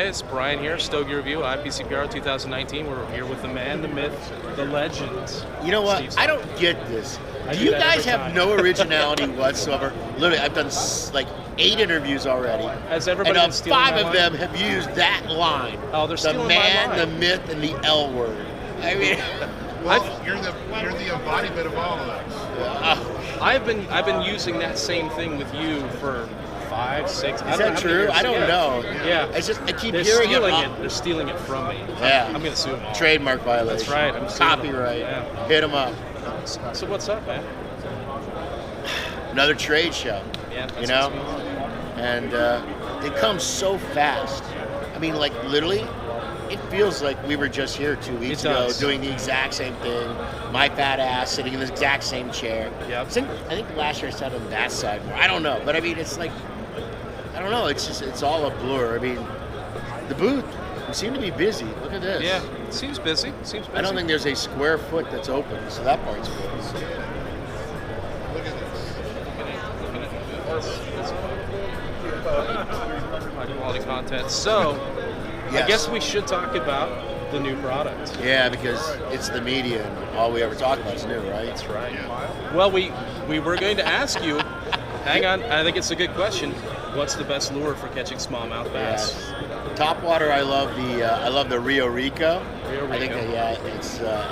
guys. Brian here, Stogie Review, IPCPR 2019. We're here with the man, the myth, the legend. You know what? I don't get this. Do you that guys every have time. no originality whatsoever? Literally, I've done like 8 interviews already. Has everybody and been stealing 5 my of line? them have used that line. Oh, they're the stealing man, my line. the myth, and the L word. I mean, well, you're the embodiment of all of those. I've been using that same thing with you for 5, 6. Is that true? I don't know. Yeah. It's just I keep They're hearing stealing it. it. They're stealing it from me. Yeah. I'm gonna sue them all. Trademark violation. That's right. I'm suing them. Copyright. Yeah. Hit them up. So what's up, man? Another trade show. Yeah. That's You know, what's going on. and it comes so fast. I mean, like literally, it feels like we were just here 2 weeks It ago does. doing the exact same thing. My fat ass sitting in the exact same chair. Yep. I think last year I sat on that side more. I don't know, but I mean, it's like, I don't know. It's all a blur. I mean, the booth, we seem to be busy. Look at this. Yeah. It seems busy. I don't think there's a square foot that's open, so that part's good. Look at this. High quality content. So, I Yes. guess we should talk about the new product. Yeah, because it's the media, and all we ever talk about is new, right? That's right. Well, we were going to ask you. Hang on, I think it's a good question. What's the best lure for catching smallmouth bass? Yes. Top water, I love the Rio Rico. Rio I think Rico. I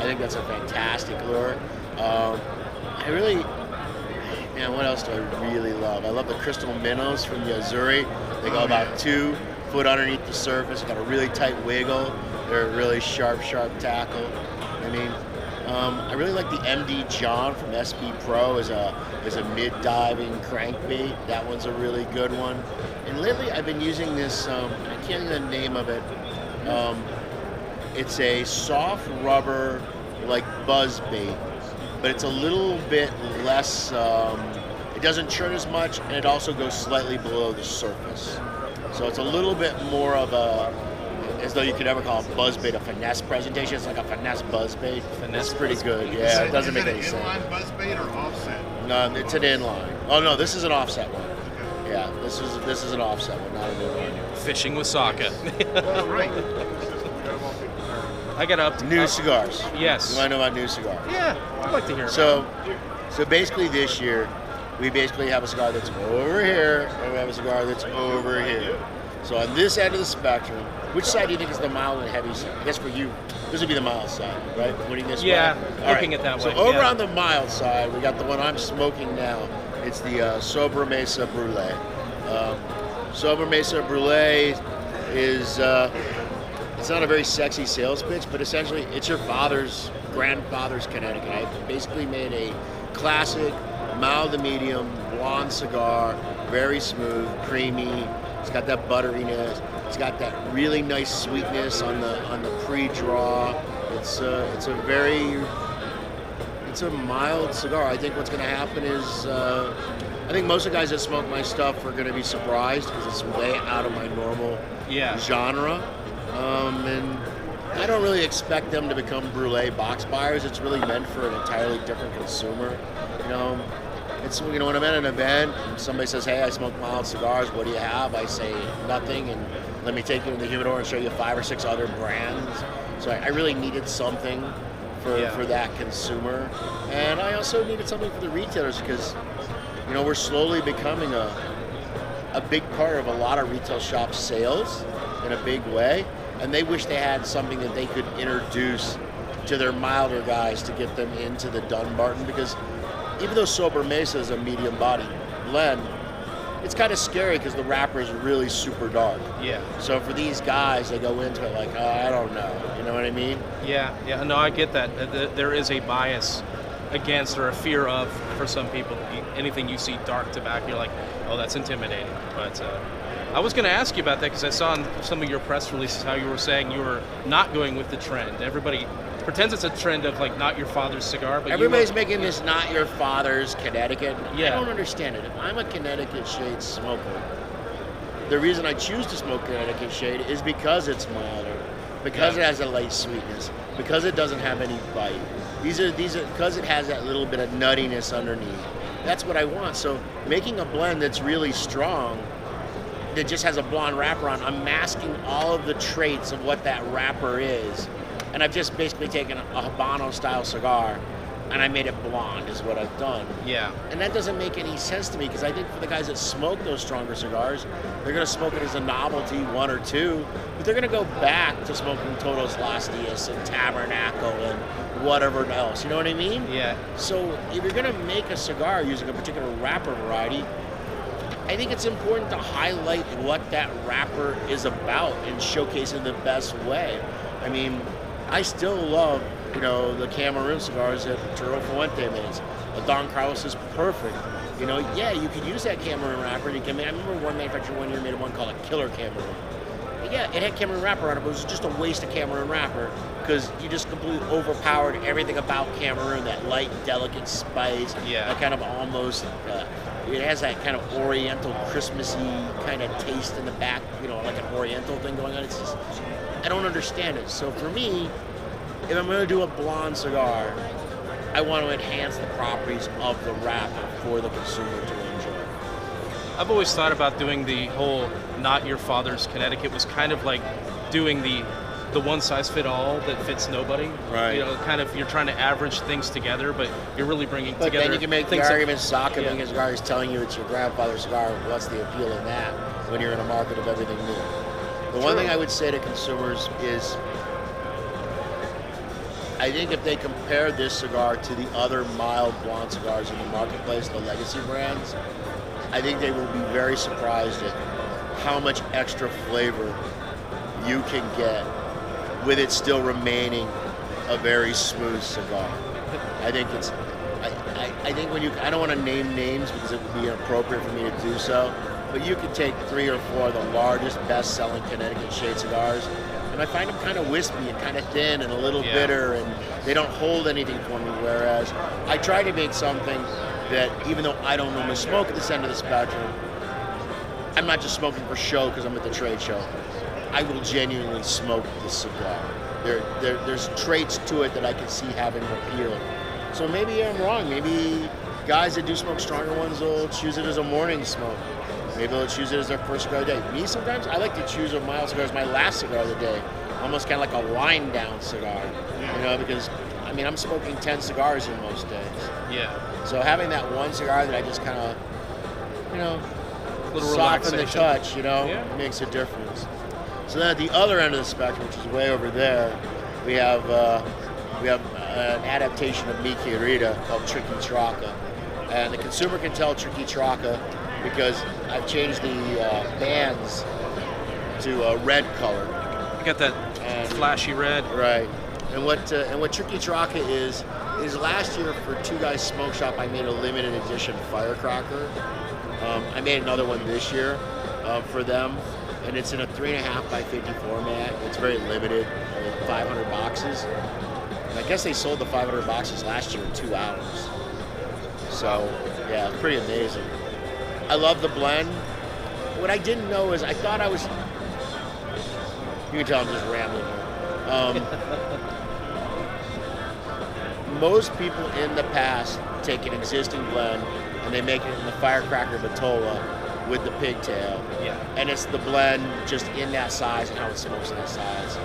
think that's a fantastic lure. What else do I really love? I love the crystal minnows from the Azzurri. They go about 2 foot underneath the surface. Got a really tight wiggle. They're a really sharp tackle. I mean, I really like the MD John from SB Pro as a mid-diving crankbait. That one's a really good one. And lately, I've been using this. I can't think of the name of it. It's a soft rubber like buzz bait, but it's a little bit less. It doesn't churn as much, and it also goes slightly below the surface. So it's a little bit more of as though you could ever call a buzzbait a finesse presentation. It's like a finesse buzzbait. It's pretty good. Yeah, it doesn't make any sense. Is it an inline buzzbait or offset? No, it's an inline. Oh no, this is an offset one. Yeah, this is an offset one, not an inline. Fishing with Saka. Well, right. I got up to New cigars. Yes. You want to know about new cigars? Yeah, I'd like to hear. So basically this year, we basically have a cigar that's over here, and we have a cigar that's over here. So on this end of the spectrum, which side do you think is the mild and heavy side? I guess for you, this would be the mild side, right? Putting this Yeah, way? All looking at that So way, over yeah. on the mild side, we got the one I'm smoking now. It's the Sobremesa Brûlée. Sobremesa Brûlée is, it's not a very sexy sales pitch, but essentially it's your grandfather's Connecticut. I basically made a classic, mild to medium, blonde cigar, very smooth, creamy. It's got that butteriness. It's got that really nice sweetness on the pre-draw. It's a mild cigar. I think what's going to happen is I think most of the guys that smoke my stuff are going to be surprised because it's way out of my normal genre. And I don't really expect them to become Brûlée box buyers. It's really meant for an entirely different consumer. It's when I'm at an event and somebody says, "Hey, I smoke mild cigars. What do you have?" I say nothing, and let me take you in the humidor and show you 5 or 6 other brands. So I really needed something for that consumer, and I also needed something for the retailers because we're slowly becoming a big part of a lot of retail shop sales in a big way, and they wish they had something that they could introduce to their milder guys to get them into the Dunbarton, because even though Sobremesa is a medium body blend, it's kind of scary because the wrapper is really super dark. Yeah. So for these guys, they go into it like, I don't know. You know what I mean? Yeah. No, I get that. There is a bias against or a fear of, for some people, anything you see dark tobacco, you're like, oh, that's intimidating. But I was going to ask you about that because I saw in some of your press releases how you were saying you were not going with the trend. Everybody pretends it's a trend of like not your father's cigar, but everybody's making this not your father's Connecticut. Yeah. I don't understand it. If I'm a Connecticut shade smoker, the reason I choose to smoke Connecticut shade is because it's milder, because it has a light sweetness, because it doesn't have any bite. These are because it has that little bit of nuttiness underneath. That's what I want. So making a blend that's really strong, that just has a blonde wrapper on. I'm masking all of the traits of what that wrapper is. And I've just basically taken a Habano-style cigar and I made it blonde is what I've done. Yeah. And that doesn't make any sense to me because I think for the guys that smoke those stronger cigars, they're going to smoke it as a novelty, one or two, but they're going to go back to smoking Todos Los Dias and Tabernacle and whatever else. You know what I mean? Yeah. So if you're going to make a cigar using a particular wrapper variety, I think it's important to highlight what that wrapper is about and showcase it in the best way. I mean, I still love, the Cameroon cigars that Turo Fuente makes. A Don Carlos is perfect. Yeah, you could use that Cameroon wrapper. I remember one manufacturer one year made one called a Killer Cameroon. But yeah, it had Cameroon wrapper on it, but it was just a waste of Cameroon wrapper because you just completely overpowered everything about Cameroon, that light, delicate spice, that kind of almost, it has that kind of Oriental, Christmassy kind of taste in the back, like an Oriental thing going on. It's just, I don't understand it. So for me, if I'm going to do a blonde cigar, I want to enhance the properties of the wrapper for the consumer to enjoy. I've always thought about doing the whole not your father's Connecticut was kind of like doing the one size fit all that fits nobody. Right. Kind of you're trying to average things together, but you're really bringing together. But then you can make the argument Saka making a cigar is telling telling you it's your grandfather's cigar. What's the appeal in that when you're in a market of everything new? The one thing I would say to consumers is, I think if they compare this cigar to the other mild blonde cigars in the marketplace, the legacy brands, I think they will be very surprised at how much extra flavor you can get with it still remaining a very smooth cigar. I think it's, I think when I don't want to name names because it would be inappropriate for me to do so, but you could take 3 or 4 of the largest best-selling Connecticut shade cigars, and I find them kind of wispy and kind of thin and a little bitter, and they don't hold anything for me, whereas I try to make something that, even though I don't normally smoke at this end of the spectrum, I'm not just smoking for show because I'm at the trade show. I will genuinely smoke this cigar. There's traits to it that I can see having appeal. So maybe I'm wrong. Maybe guys that do smoke stronger ones will choose it as a morning smoke. Maybe they'll choose it as their first cigar of the day. Me, sometimes, I like to choose a mild cigar as my last cigar of the day. Almost kind of like a wind down cigar. Because, I'm smoking 10 cigars in most days. Yeah. So having that one cigar that I just kind of, soften the touch, makes a difference. So then at the other end of the spectrum, which is way over there, we have an adaptation of Mi Querida called Triqui Traca. And the consumer can tell Triqui Traca because I've changed the bands to a red color. You got that flashy red. Right. And what Triqui Traca is last year for Two Guys Smoke Shop, I made a limited edition firecracker. I made another one this year for them, and it's in a 3.5 by 50 format. It's very limited, 500 boxes. And I guess they sold the 500 boxes last year in 2 hours. So, yeah, pretty amazing. I love the blend. What I didn't know is I thought I was... You can tell I'm just rambling here. Most people in the past take an existing blend and they make it in the firecracker Batola with the pigtail. Yeah. And it's the blend just in that size and how it smokes in that size.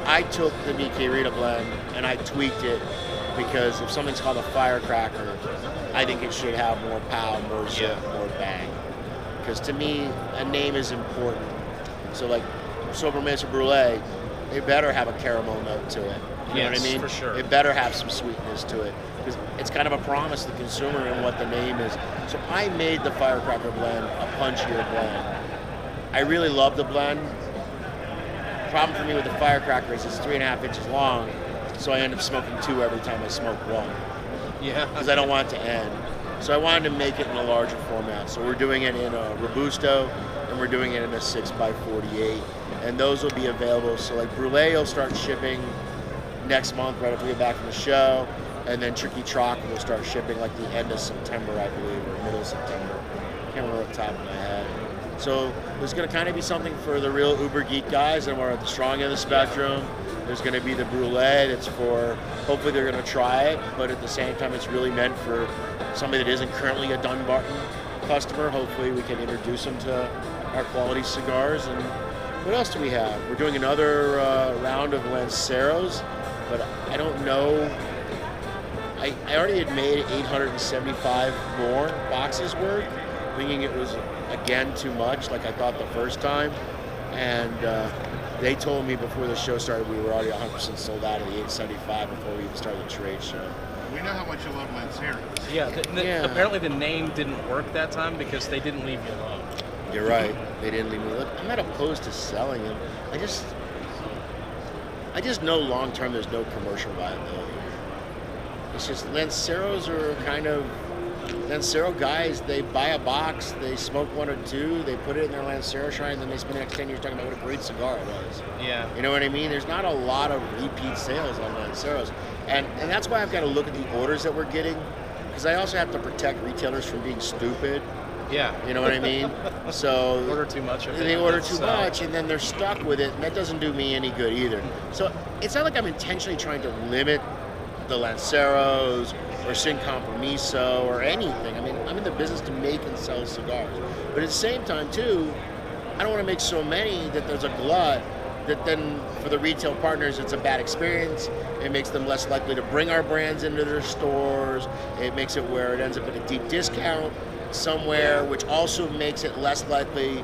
I took the Mi Querida blend and I tweaked it because if something's called a firecracker, I think it should have more pow, more zip, more bang. Because to me, a name is important. So like Sobremesa Brûlée, it better have a caramel note to it. You know what I mean? For sure. It better have some sweetness to it. Because it's kind of a promise to the consumer and what the name is. So I made the firecracker blend a punchier blend. I really love the blend. Problem for me with the firecracker is it's 3.5 inches long, so I end up smoking 2 every time I smoke one. Yeah. Because I don't want it to end. So I wanted to make it in a larger format. So we're doing it in a Robusto, and we're doing it in a 6x48. And those will be available. So like Brûlée will start shipping next month, right after we get back from the show. And then Triqui Traca will start shipping like the end of September, I believe, or middle of September. I can't remember off the top of my head. So there's going to kind of be something for the real uber geek guys, and we're at the strong end of the spectrum. There's going to be the Brûlée that's for, hopefully they're going to try it, but at the same time it's really meant for somebody that isn't currently a Dunbarton customer. Hopefully we can introduce them to our quality cigars. And what else do we have? We're doing another round of lanceros, but I don't know. I already had made 875 more boxes worth, thinking it was, again, too much, like I thought the first time. And they told me before the show started we were already 100% sold out of the 875 before we even started the trade show. We know how much you love lanceros. Yeah, apparently the name didn't work that time because they didn't leave you alone. You're right. They didn't leave me. Look, I'm not opposed to selling them. I just know long term there's no commercial viability. It's just lanceros are kind of Lancero guys. They buy a box, they smoke one or two, they put it in their Lancero shrine, and then they spend the next 10 years talking about what a great cigar it was. Yeah. You know what I mean? There's not a lot of repeat sales on Lanceros, and that's why I've got to look at the orders that we're getting, because I also have to protect retailers from being stupid. Yeah. You know what I mean? So order too much of it. They order too much, and then they're stuck with it, and that doesn't do me any good either. So it's not like I'm intentionally trying to limit the Lanceros or Sin Compromiso or anything. I mean, I'm in the business to make and sell cigars. But at the same time, too, I don't want to make so many that there's a glut that then for the retail partners, it's a bad experience. It makes them less likely to bring our brands into their stores. It makes it where it ends up at a deep discount somewhere, which also makes it less likely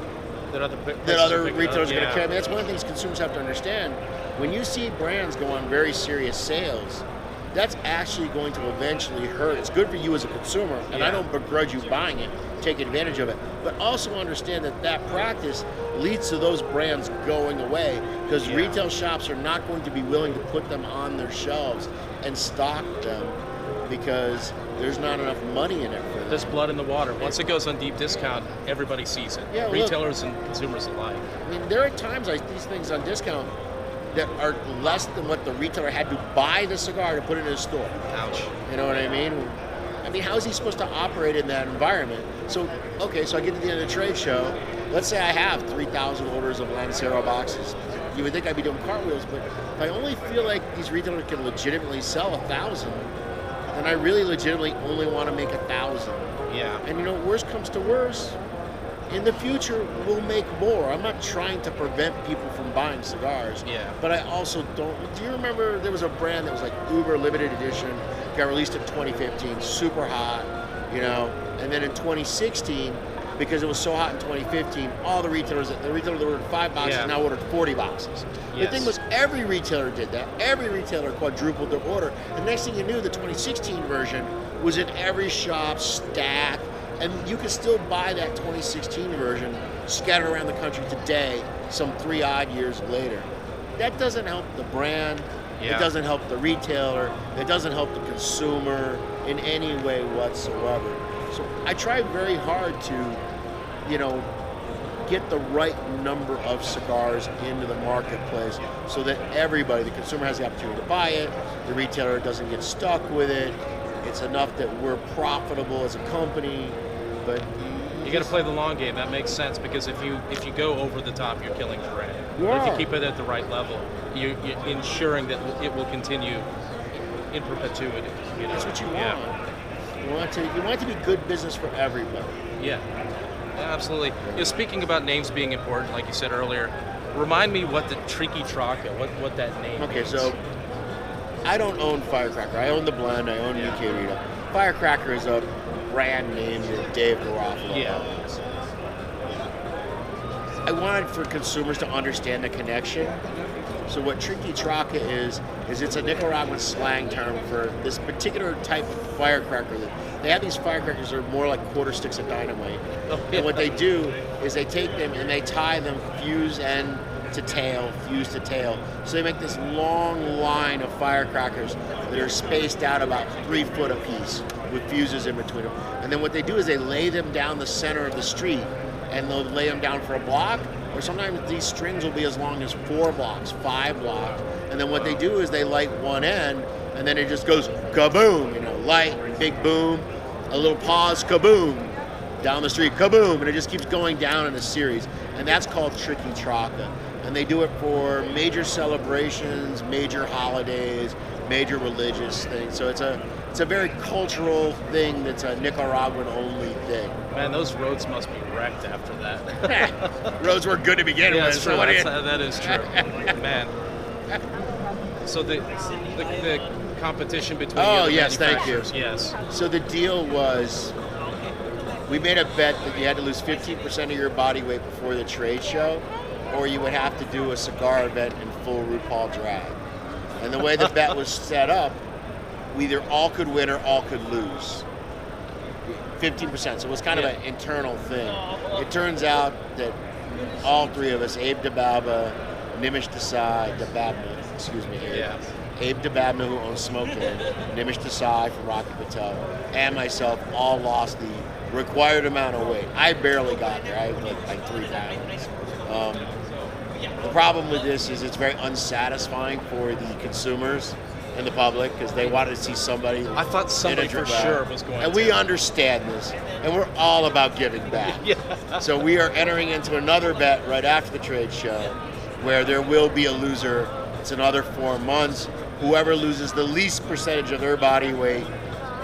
that other retailers are going to carry. I mean, that's one of the things consumers have to understand. When you see brands go on very serious sales, that's actually going to eventually hurt. It's good for you as a consumer, and I don't begrudge you buying it, take advantage of it. But also understand that practice leads to those brands going away, because retail shops are not going to be willing to put them on their shelves and stock them because there's not enough money in it for them. There's blood in the water. Once it goes on deep discount, everybody sees it. Yeah, retailers and consumers alike. I mean, there are times like these things on discount that are less than what the retailer had to buy the cigar to put it in his store. Ouch. You know what I mean? I mean, how is he supposed to operate in that environment? So, okay, so I get to the end of the trade show. Let's say I have 3,000 orders of Lancero boxes. You would think I'd be doing cartwheels, but if I only feel like these retailers can legitimately sell 1,000, then I really legitimately only want to make 1,000. Yeah. And you know, worst comes to worst, in the future, we'll make more. I'm not trying to prevent people from buying cigars. Yeah. But I also don't. Do you remember there was a brand that was like Uber limited edition, got released in 2015, super hot, you know, and then in 2016, because it was so hot in 2015, all the retailer that ordered 5 boxes now ordered 40 boxes. The thing was, every retailer did that. Every retailer quadrupled their order. The next thing you knew, the 2016 version was in every shop, stacked. And you can still buy that 2016 version scattered around the country today, some 3 odd years later. That doesn't help the brand. It doesn't help the retailer. It doesn't help the consumer in any way whatsoever. So I try very hard to, you know, get the right number of cigars into the marketplace so that everybody, the consumer, has the opportunity to buy it. The retailer doesn't get stuck with it. It's enough that we're profitable as a company. But you got to play the long game. That makes sense, because if you go over the top, you're killing the brand. Yeah. If you keep it at the right level, you're ensuring that it will continue in perpetuity. You know? That's what you want. You want it to be good business for everybody. Yeah, absolutely. You know, speaking about names being important, like you said earlier, remind me what the Triqui Traca, what that name means. So I don't own Firecracker. I own the blend. I own Querida. Firecracker is a brand name that Dave Garofalo owns. I wanted for consumers to understand the connection. So what Triqui Traca is it's a Nicaraguan slang term for this particular type of firecracker. They have these firecrackers that are more like quarter sticks of dynamite. And what they do is they take them and they tie them fuse end to tail, fuse to tail. So they make this long line of firecrackers that are spaced out about 3 foot apiece with fuses in between them. And then what they do is they lay them down the center of the street, and they'll lay them down for a block, or sometimes these strings will be as long as 4 blocks, 5 blocks. And then what they do is they light one end, and then it just goes kaboom, you know, light, big boom, a little pause, kaboom, down the street, kaboom, and it just keeps going down in a series. And that's called Triqui Traca. And they do it for major celebrations, major holidays, major religious things. So it's a very cultural thing that's a Nicaraguan-only thing. Man, those roads must be wrecked after that. Roads were good to begin with. True. That is true. Man. So the competition between yes, thank you. Yes. So the deal was, we made a bet that you had to lose 15% of your body weight before the trade show, or you would have to do a cigar event in full RuPaul drag. And the way the bet was set up, we either all could win or all could lose. 15%. So it was kind of an internal thing. It turns out that all three of us, Abe Dababa, Nimish Desai, Dababna, excuse me, Abe Dababna, who owns Smoke Inn, Nimish Desai from Rocky Patel, and myself all lost the required amount of weight. I barely got there. I was like 3 pounds. The problem with this is it's very unsatisfying for the consumers and the public because they wanted to see somebody. I thought somebody for sure was going to. And we understand this, and we're all about giving back. So we are entering into another bet right after the trade show where there will be a loser. It's another 4 months. Whoever loses the least percentage of their body weight,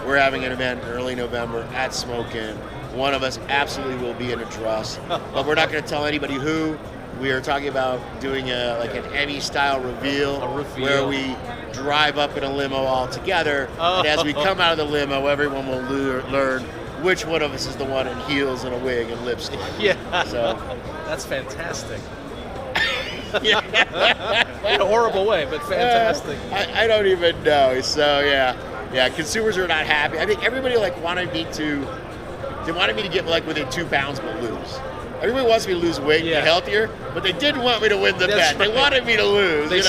we're having an event in early November at Smoke Inn. One of us absolutely will be in a dress, but we're not going to tell anybody who. We are talking about doing an Emmy-style reveal where we drive up in a limo all together, and as we come out of the limo, everyone will learn which one of us is the one in heels and a wig and lipstick. So that's fantastic. In a horrible way, but fantastic. I don't even know. So yeah, consumers are not happy. I think everybody wanted me to get within 2 pounds but lose. Everybody wants me to lose weight and get healthier, but they didn't want me to win the bet. Right. They wanted me to lose. They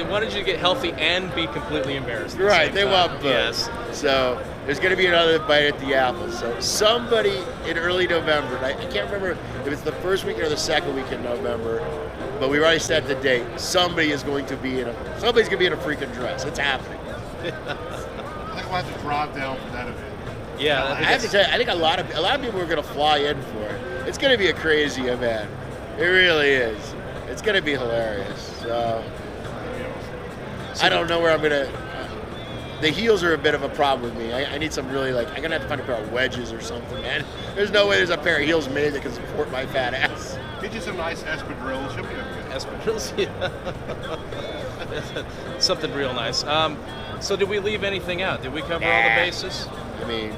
wanted you to get healthy and be completely embarrassed. Right, they want both. Yes. So there's going to be another bite at the apple. So somebody in early November, I can't remember if it's the first week or the second week in November, but we've already set the date. Somebody's going to be in a freaking dress. It's happening. I think we'll have to drive down for that event. Yeah, I have to tell you, I think a lot of people are going to fly in for it. It's going to be a crazy event. It really is. It's going to be hilarious. So I don't know where I'm going to. The heels are a bit of a problem with me. I need some really I'm going to have to find a pair of wedges or something, man. There's no way there's a pair of heels made that can support my fat ass. Get you some nice espadrilles. You'll be okay. Espadrilles, yeah. Something real nice. So did we leave anything out? Did we cover all the bases? I mean,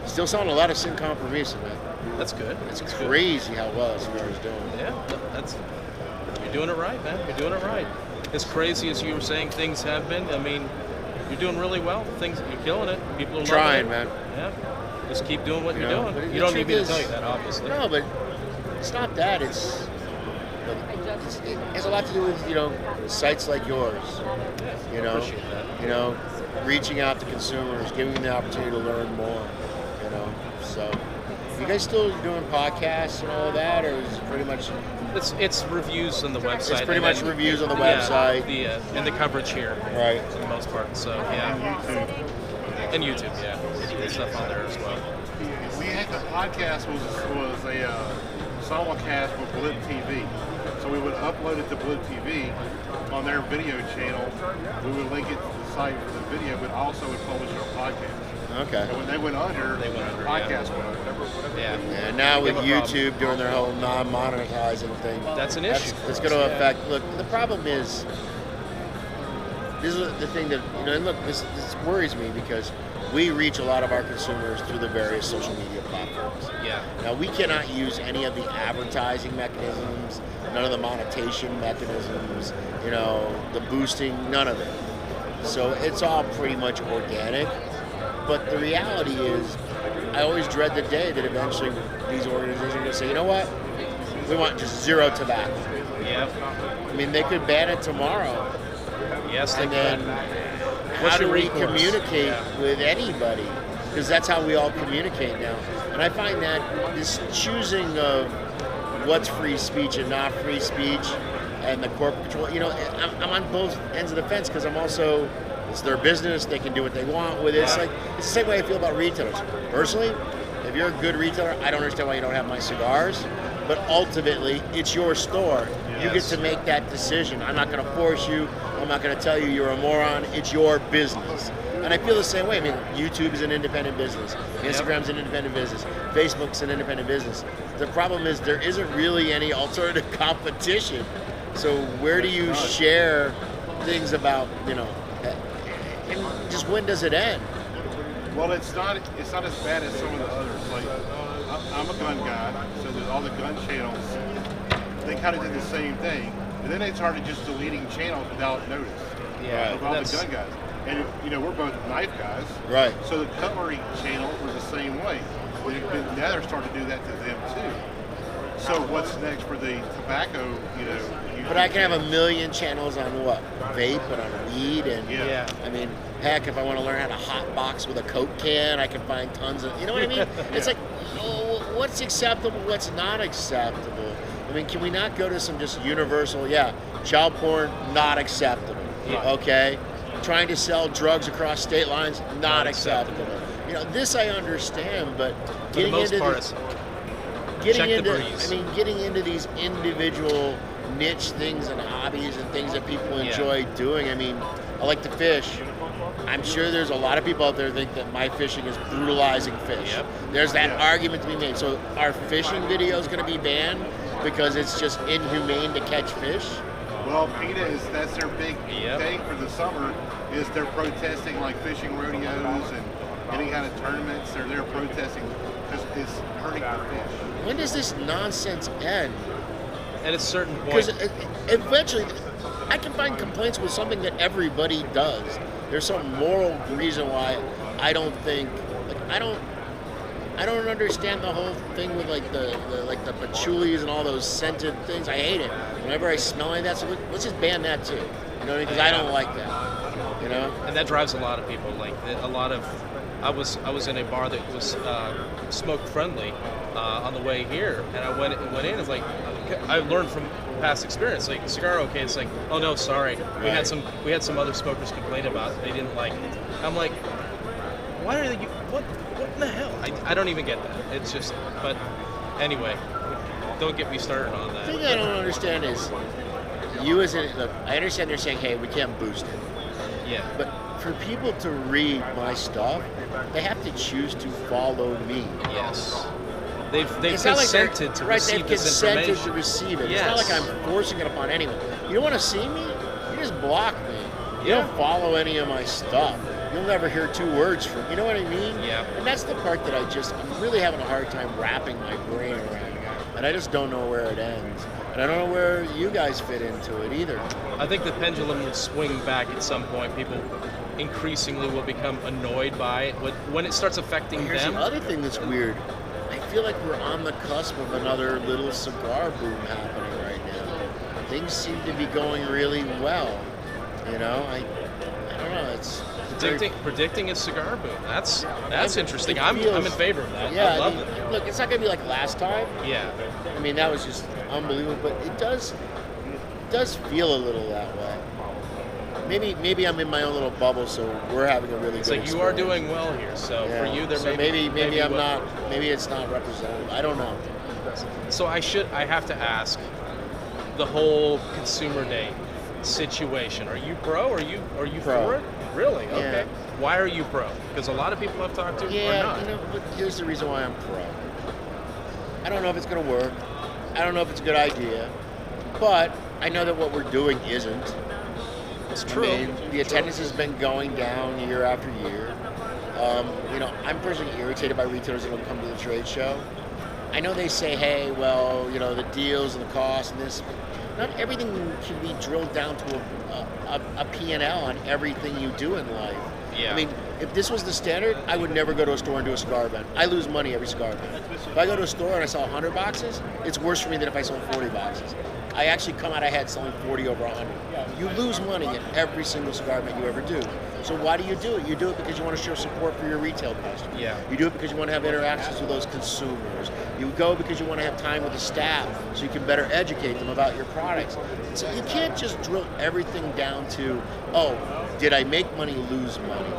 still selling a lot of Sin Compromiso, man. That's good. It's crazy how well Cigar's doing. Yeah, you're doing it right, man. You're doing it right. As crazy as you were saying things have been, I mean, you're doing really well. You're killing it. People are trying, loving it. man. Yeah. Just keep doing what you're doing. You don't need me to tell you that, obviously. No, but it's not that. It has a lot to do with sites like yours. Appreciate that. Reaching out to consumers, giving them the opportunity to learn more. So. You guys still doing podcasts and all of that, or is it pretty much? It's reviews on the website. It's pretty much reviews on the website. And the coverage here, right? For the most part. So and YouTube, there's stuff on there as well. We had the podcast was a simulcast with Blip TV, so we would upload it to Blip TV on their video channel. We would link it to the site for the video, but also would publish our podcast. Okay. And when they went under, the podcast went under. And now with YouTube doing their whole non-monetizing thing, that's an issue. It's going to affect. Look, the problem is, this is the thing that and look, this worries me because we reach a lot of our consumers through the various social media platforms. Yeah. Now we cannot use any of the advertising mechanisms, none of the monetization mechanisms, the boosting, none of it. So it's all pretty much organic. But the reality is, I always dread the day that eventually these organizations are going to say, you know what, we want just zero tobacco. Yep. I mean, they could ban it tomorrow. Yes, they could. And then how do we communicate with anybody? Because that's how we all communicate now. And I find that this choosing of what's free speech and not free speech and the corporate control, I'm on both ends of the fence because I'm also... It's their business. They can do what they want with it. It's the same way I feel about retailers. Personally, if you're a good retailer, I don't understand why you don't have my cigars. But ultimately, it's your store. You get to make that decision. I'm not going to force you. I'm not going to tell you you're a moron. It's your business. And I feel the same way. I mean, YouTube is an independent business. Instagram's an independent business. Facebook's an independent business. The problem is there isn't really any alternative competition. So where do you share things about, and just when does it end? Well, it's not as bad as some of the others. Like, I'm a gun guy, so there's all the gun channels. They kind of did the same thing, and then they started just deleting channels without notice. Yeah, of all the gun guys. And we're both knife guys, right? So the cutlery channels were the same way. But now they're starting to do that to them too. So what's next for the tobacco? But I can have a million channels on what? Vape and on weed and I mean, heck, if I want to learn how to hot box with a Coke can, I can find tons of. You know what I mean? It's like, what's acceptable? What's not acceptable? I mean, can we not go to some just universal? Child porn, not acceptable. Okay. Trying to sell drugs across state lines, not acceptable. This I understand, but getting into these individual niche things and hobbies and things that people enjoy doing. I mean, I like to fish. I'm sure there's a lot of people out there think that my fishing is brutalizing fish. There's that argument to be made. So are fishing videos going to be banned because it's just inhumane to catch fish? Well, PETA that's their big thing for the summer, is they're protesting like fishing rodeos and any kind of tournaments. They're there protesting because it's hurting the fish. When does this nonsense end? At a certain point. Because eventually, I can find complaints with something that everybody does. There's some moral reason why I don't think, I don't understand the whole thing with the patchoulis and all those scented things. I hate it. Whenever I smell like that, so let's just ban that too. Because I don't like that. And that drives a lot of people. I was in a bar that was smoke friendly on the way here, and I went in. It's like I learned from past experience. Like, cigar okay? It's like, oh no, sorry. We had some other smokers complain about it. They didn't like it. I'm like, why are you? What in the hell? I don't even get that. It's just, but anyway, don't get me started on that. The thing I don't understand is, look, I understand they're saying, hey, we can't boost it. Yeah. But for people to read my stuff, they have to choose to follow me. Yes. They've consented to receive this information. They've consented to receive it. Yes. It's not like I'm forcing it upon anyone. You don't want to see me? You just block me. You don't follow any of my stuff. You'll never hear two words from me. You know what I mean? Yeah. And that's the part that I'm really having a hard time wrapping my brain around. And I just don't know where it ends. And I don't know where you guys fit into it either. I think the pendulum will swing back at some point. People increasingly will become annoyed by it when it starts affecting Here's them. The other thing that's weird. I feel like we're on the cusp of another little cigar boom happening right now. Things seem to be going really well. I don't know. It's predicting a cigar boom. That's interesting. I'm in favor of that. Yeah, I love it. Look, it's not going to be like last time. Yeah. I mean, that was just unbelievable. But it does feel a little that way. Maybe I'm in my own little bubble, so we're having a really good experience. You are doing well here. So for you, maybe I'm not. Maybe it's not representative. I don't know. So I have to ask, the whole Consumer Day situation. Are you pro? Are you pro. For it? Really? Okay. Yeah. Why are you pro? Because a lot of people I've talked to are not. But here's the reason why I'm pro. I don't know if it's going to work. I don't know if it's a good idea. But I know that what we're doing isn't. It's true. I mean, the attendance has been going down year after year. I'm personally irritated by retailers that don't come to the trade show. I know they say, hey, well, the deals and the cost and this. Not everything can be drilled down to a P&L on everything you do in life. Yeah. I mean, if this was the standard, I would never go to a store and do a cigar event. I lose money every cigar event. If I go to a store and I sell 100 boxes, it's worse for me than if I sold 40 boxes. I actually come out ahead selling 40 over 100. You lose money at every single cigar event you ever do. So why do you do it? You do it because you want to show support for your retail customers. Yeah. You do it because you want to have interactions with those consumers. You go because you want to have time with the staff so you can better educate them about your products. So you can't just drill everything down to, did I make money, lose money?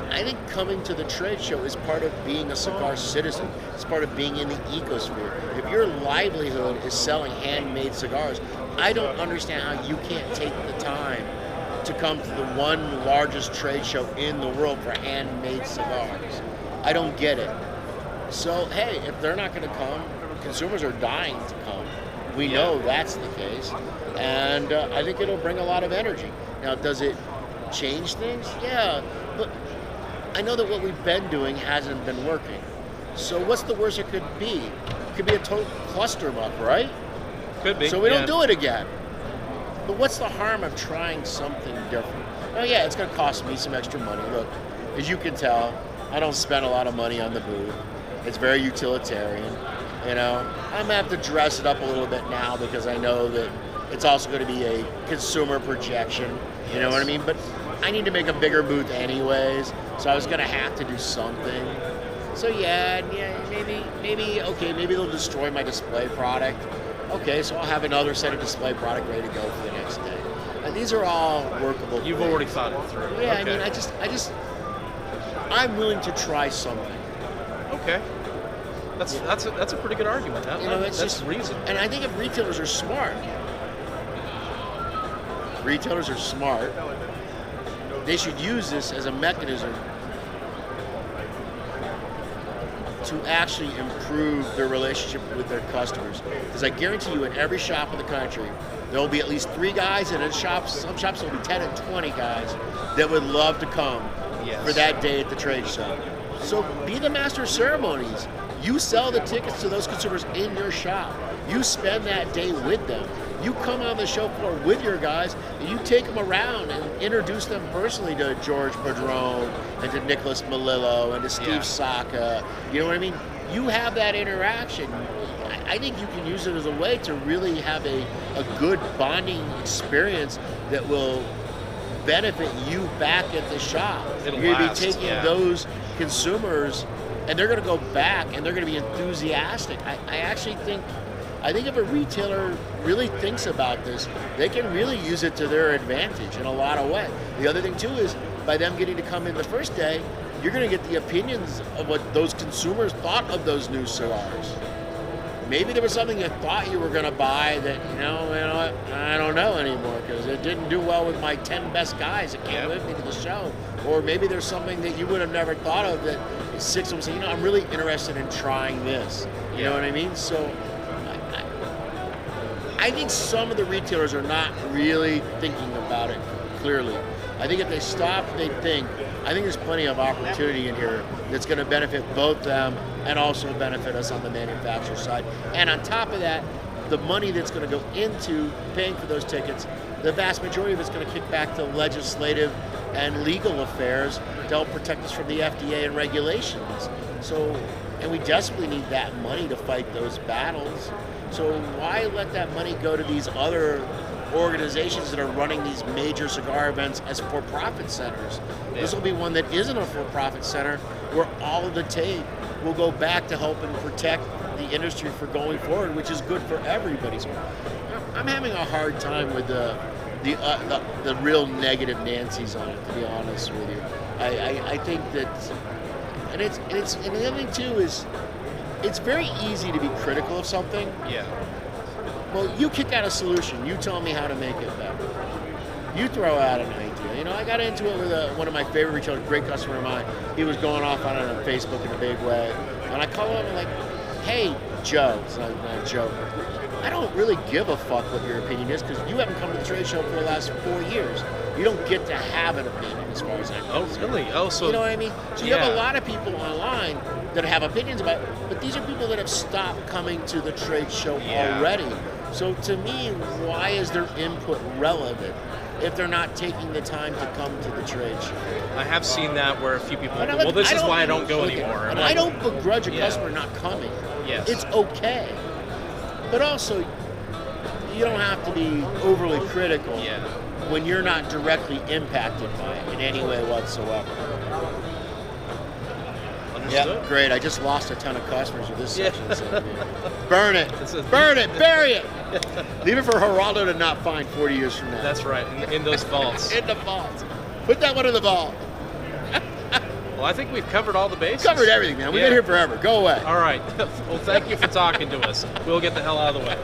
I think coming to the trade show is part of being a cigar citizen. It's part of being in the ecosphere. If your livelihood is selling handmade cigars, I don't understand how you can't take the time to come to the one largest trade show in the world for handmade cigars. I don't get it. So, hey, if they're not going to come, consumers are dying to come. We know that's the case. And I think it'll bring a lot of energy. Now, does it change things? Yeah. But I know that what we've been doing hasn't been working. So what's the worst it could be? It could be a total clusterfuck, right? Could be. So we don't do it again. But what's the harm of trying something different? Oh yeah, it's going to cost me some extra money. Look, as you can tell, I don't spend a lot of money on the booth. It's very utilitarian. You know, I'm going to have to dress it up a little bit now because I know that it's also going to be a consumer projection. You know what I mean? But I need to make a bigger booth anyways, so I was going to have to do something. So maybe they'll destroy my display product. Okay, so I'll have another set of display product ready to go for the next day. And these are all workable. You've already thought it through. Yeah, okay. I mean, I'm willing to try something. Okay. That's a pretty good argument. That's just reason. And I think if retailers are smart, they should use this as a mechanism to actually improve their relationship with their customers. Because I guarantee you, in every shop in the country, there will be at least 3 guys, and in some shops there will be 10 and 20 guys that would love to come for that day at the trade show. So be the master of ceremonies. You sell the tickets to those consumers in your shop. You spend that day with them. You come on the show floor with your guys, and you take them around and introduce them personally to George Padron and to Nicholas Melillo and to Steve Saka. You know what I mean? You have that interaction. I think you can use it as a way to really have a good bonding experience that will benefit you back at the shop. You're going to be taking those consumers, and they're going to go back, and they're going to be enthusiastic. I think if a retailer really thinks about this, they can really use it to their advantage in a lot of ways. The other thing, too, is by them getting to come in the first day, you're going to get the opinions of what those consumers thought of those new cigars. Maybe there was something you thought you were going to buy that, you know what, I don't know anymore because it didn't do well with my 10 best guys that came with me to the show. Or maybe there's something that you would have never thought of that 6 of them say, you know, I'm really interested in trying this. You know what I mean? So I think some of the retailers are not really thinking about it clearly. I think if they stop, they think, I think there's plenty of opportunity in here that's going to benefit both them and also benefit us on the manufacturer side. And on top of that, the money that's going to go into paying for those tickets, the vast majority of it's going to kick back to legislative and legal affairs to help protect us from the FDA and regulations. So, and we desperately need that money to fight those battles. So why let that money go to these other organizations that are running these major cigar events as for-profit centers? This will be one that isn't a for-profit center where all of the tape will go back to helping protect the industry for going forward, which is good for everybody. So I'm having a hard time with the real negative Nancy's on it, to be honest with you. I think that, and the other thing too is, it's very easy to be critical of something. Yeah. Well, you kick out a solution. You tell me how to make it better. You throw out an idea. You know, I got into it with one of my favorite retailers, a great customer of mine. He was going off on it on Facebook in a big way. And I call him and I'm like, hey, Joe. It's not Joe. I don't really give a fuck what your opinion is because you haven't come to the trade show for the last 4 years. You don't get to have an opinion as far as I'm concerned. Oh, really? Oh, so... You know what I mean? So you have a lot of people online that have opinions about it, but these are people that have stopped coming to the trade show already. So to me, why is their input relevant if they're not taking the time to come to the trade show? I have seen that where a few people, well, this is why I don't go anymore. And I don't begrudge a customer not coming. Yes. It's okay. But also, you don't have to be overly critical when you're not directly impacted by it in any way whatsoever. Understood. Yeah, great. I just lost a ton of customers with this section. So burn it. Burn it. Bury it. Leave it for Geraldo to not find 40 years from now. That's right. In those vaults. In the vaults. Put that one in the vault. Well, I think we've covered all the bases. Covered everything, man. We've been here forever. Go away. All right. Well, thank you for talking to us. We'll get the hell out of the way.